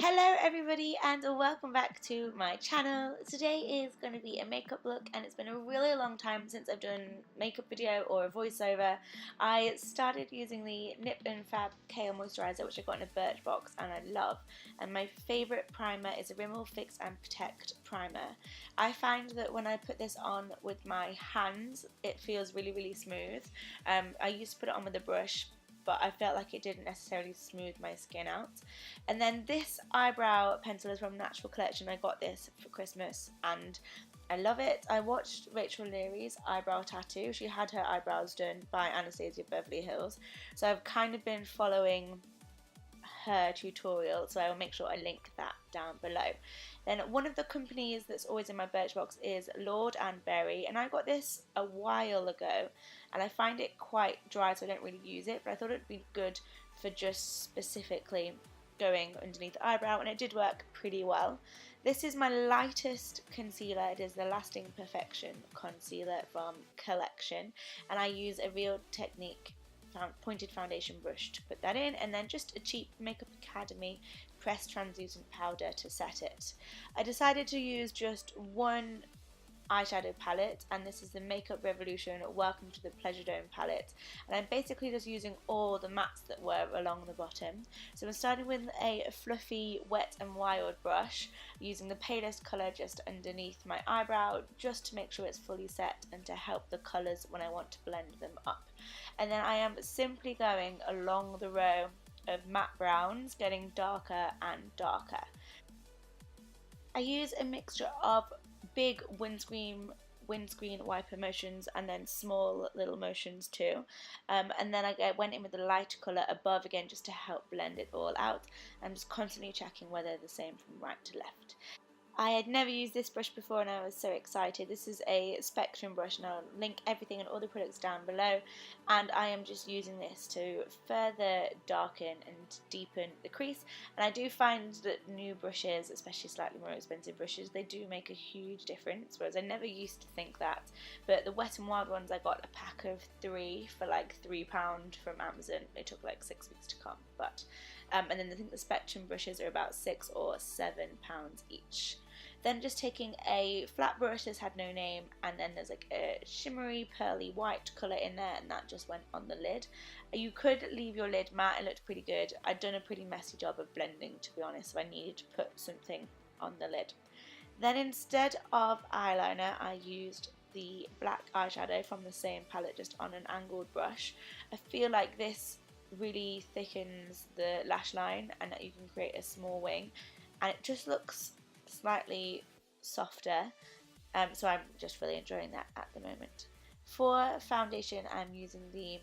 Hello everybody and welcome back to my channel. Today is going to be a makeup look and it's been a really long time since I've done makeup video or a voiceover. I started using the Nip and Fab Kale Moisturiser, which I got in a Birchbox and I love, and my favourite primer is a Rimmel Fix and Protect primer. I find that when I put this on with my hands it feels really smooth. I used to put it on with a brush, but I felt like it didn't necessarily smooth my skin out. And then this eyebrow pencil is from Natural Collection. I got this for Christmas and I love it. I watched Rachel Leary's eyebrow tattoo. She had her eyebrows done by Anastasia Beverly Hills. So I've kind of been following her tutorial, so I will make sure I link that down below. Then one of the companies that's always in my Birchbox is Lord & Berry, and I got this a while ago and I find it quite dry, so I don't really use it, but I thought it'd be good for just specifically going underneath the eyebrow, and it did work pretty well. This is my lightest concealer. It is the Lasting Perfection concealer from Collection, and I use a Real Technique pointed foundation brush to put that in, and then just a cheap Makeup Academy pressed translucent powder to set it. I decided to use just one eyeshadow palette, and this is the Makeup Revolution Welcome to the Pleasure Dome palette, and I'm basically just using all the mattes that were along the bottom. So I'm starting with a fluffy Wet n Wild brush, using the palest colour just underneath my eyebrow just to make sure it's fully set and to help the colours when I want to blend them up. And then I am simply going along the row of matte browns, getting darker and darker. I use a mixture of big windscreen wiper motions and then small little motions too, and then I went in with the lighter colour above again just to help blend it all out. I'm just constantly checking whether they're the same from right to left. I had never used this brush before and I was so excited. This is a Spectrum brush, and I'll link everything and all the products down below, and I am just using this to further darken and deepen the crease. And I do find that new brushes, especially slightly more expensive brushes, they do make a huge difference, whereas I never used to think that. But the Wet n Wild ones, I got a pack of 3 for like £3 from Amazon. It took like 6 weeks to come, but and then I think the Spectrum brushes are about £6 or £7 each. Then just taking a flat brush, this had no name, and then there's like a shimmery pearly white colour in there, and that just went on the lid. You could leave your lid matte, it looked pretty good. I'd done a pretty messy job of blending, to be honest, so I needed to put something on the lid. Then instead of eyeliner, I used the black eyeshadow from the same palette, just on an angled brush. I feel like this really thickens the lash line and that you can create a small wing, and it just looks slightly softer, so I'm just really enjoying that at the moment. For foundation, I'm using the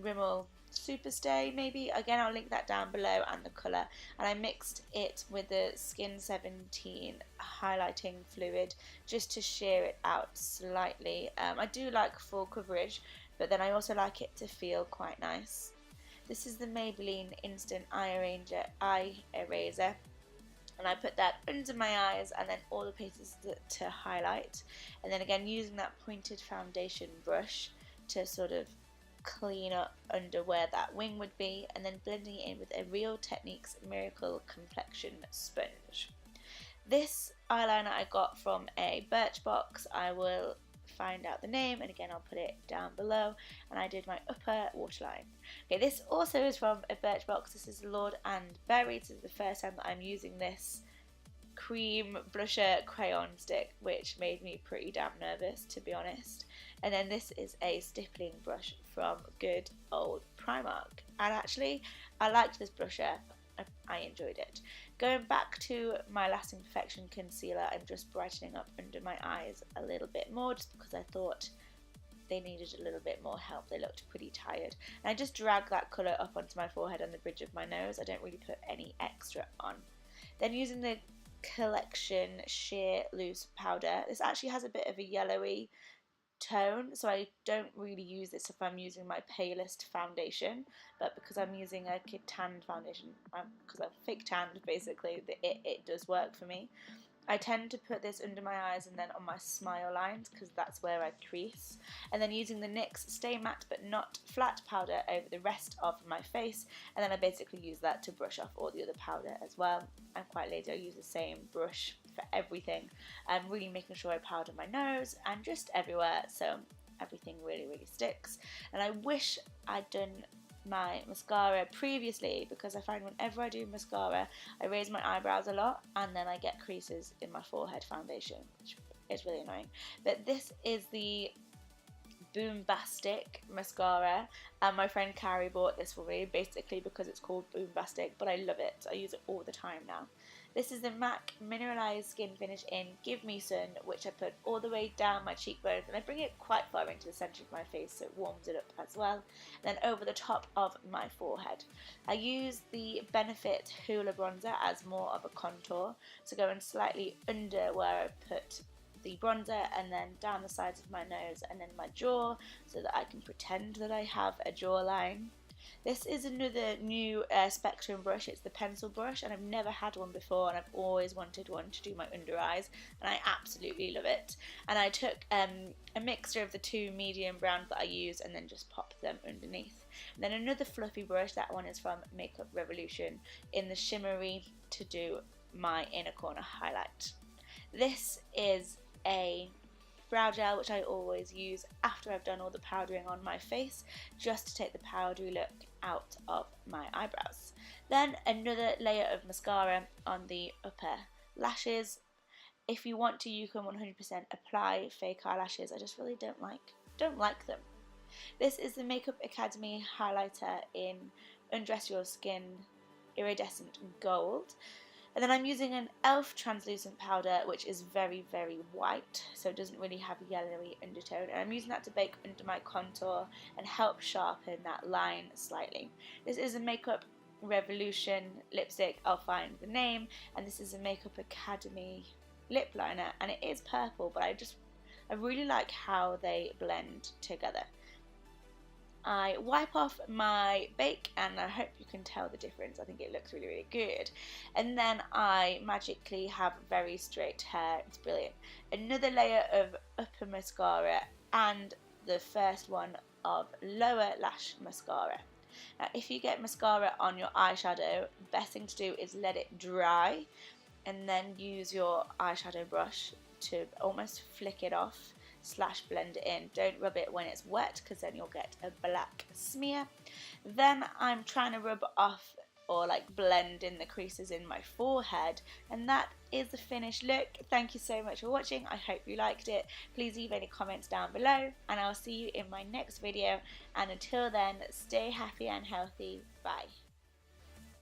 Rimmel Superstay, maybe. Again, I'll link that down below, and the colour, and I mixed it with the Skin 17 highlighting fluid just to sheer it out slightly. I do like full coverage, but then I also like it to feel quite nice. This is the Maybelline Instant Eye Eraser, and I put that under my eyes and then all the places to highlight, and then again using that pointed foundation brush to sort of clean up under where that wing would be, and then blending it in with a Real Techniques Miracle Complexion Sponge. This eyeliner I got from a Birchbox. I will find out the name, and again I'll put it down below, and I did my upper waterline. Okay, this also is from a Birchbox. This is Lord & Berry. This is the first time that I'm using this cream blusher crayon stick, which made me pretty damn nervous, to be honest. And then this is a stippling brush from good old Primark, and actually I liked this blusher. I enjoyed it. Going back to my Lasting Perfection concealer, I'm just brightening up under my eyes a little bit more, just because I thought they needed a little bit more help. They looked pretty tired. And I just drag that colour up onto my forehead and the bridge of my nose. I don't really put any extra on. Then using the Collection Sheer Loose Powder. This actually has a bit of a yellowy tone, so I don't really use this if I'm using my palest foundation, but because I'm using a kid tanned foundation, because I'm fake tanned basically, it does work for me. I tend to put this under my eyes and then on my smile lines because that's where I crease. And then using the NYX Stay Matte but Not Flat powder over the rest of my face. And then I basically use that to brush off all the other powder as well. I'm quite lazy, I use the same brush for everything. I'm really making sure I powder my nose and just everywhere so everything really sticks. And I wish I'd done my mascara previously because I find whenever I do mascara I raise my eyebrows a lot and then I get creases in my forehead foundation, which is really annoying. But this is the Boombastic mascara and my friend Carrie bought this for me basically because it's called Boombastic, but I love it. I use it all the time now. This is the MAC Mineralize Skin Finish in Give Me Sun, which I put all the way down my cheekbones and I bring it quite far into the centre of my face so it warms it up as well. And then over the top of my forehead. I use the Benefit Hoola bronzer as more of a contour, so going slightly under where I put the bronzer and then down the sides of my nose and then my jaw so that I can pretend that I have a jawline. This is another new Spectrum brush. It's the pencil brush and I've never had one before and I've always wanted one to do my under eyes and I absolutely love it. And I took a mixture of the two medium browns that I use and then just popped them underneath. And then another fluffy brush, that one is from Makeup Revolution in the shimmery to do my inner corner highlight. This is a brow gel which I always use after I've done all the powdering on my face just to take the powdery look out of my eyebrows. Then another layer of mascara on the upper lashes. If you want to, you can 100% apply fake eyelashes. I just really don't like them. This is the Makeup Academy highlighter in Undress Your Skin Iridescent Gold. And then I'm using an e.l.f. translucent powder which is very white, so it doesn't really have a yellowy undertone, and I'm using that to bake under my contour and help sharpen that line slightly. This is a Makeup Revolution lipstick, I'll find the name, and this is a Makeup Academy lip liner and it is purple, but I really like how they blend together. I wipe off my bake and I hope you can tell the difference. I think it looks really good. And then I magically have very straight hair. It's brilliant. Another layer of upper mascara and the first one of lower lash mascara. Now if you get mascara on your eyeshadow, the best thing to do is let it dry and then use your eyeshadow brush to almost flick it off / blend it in. Don't rub it when it's wet because then you'll get a black smear. Then I'm trying to rub off or like blend in the creases in my forehead, and that is the finished look. Thank you so much for watching. I hope you liked it. Please leave any comments down below and I'll see you in my next video, and until then, stay happy and healthy. Bye.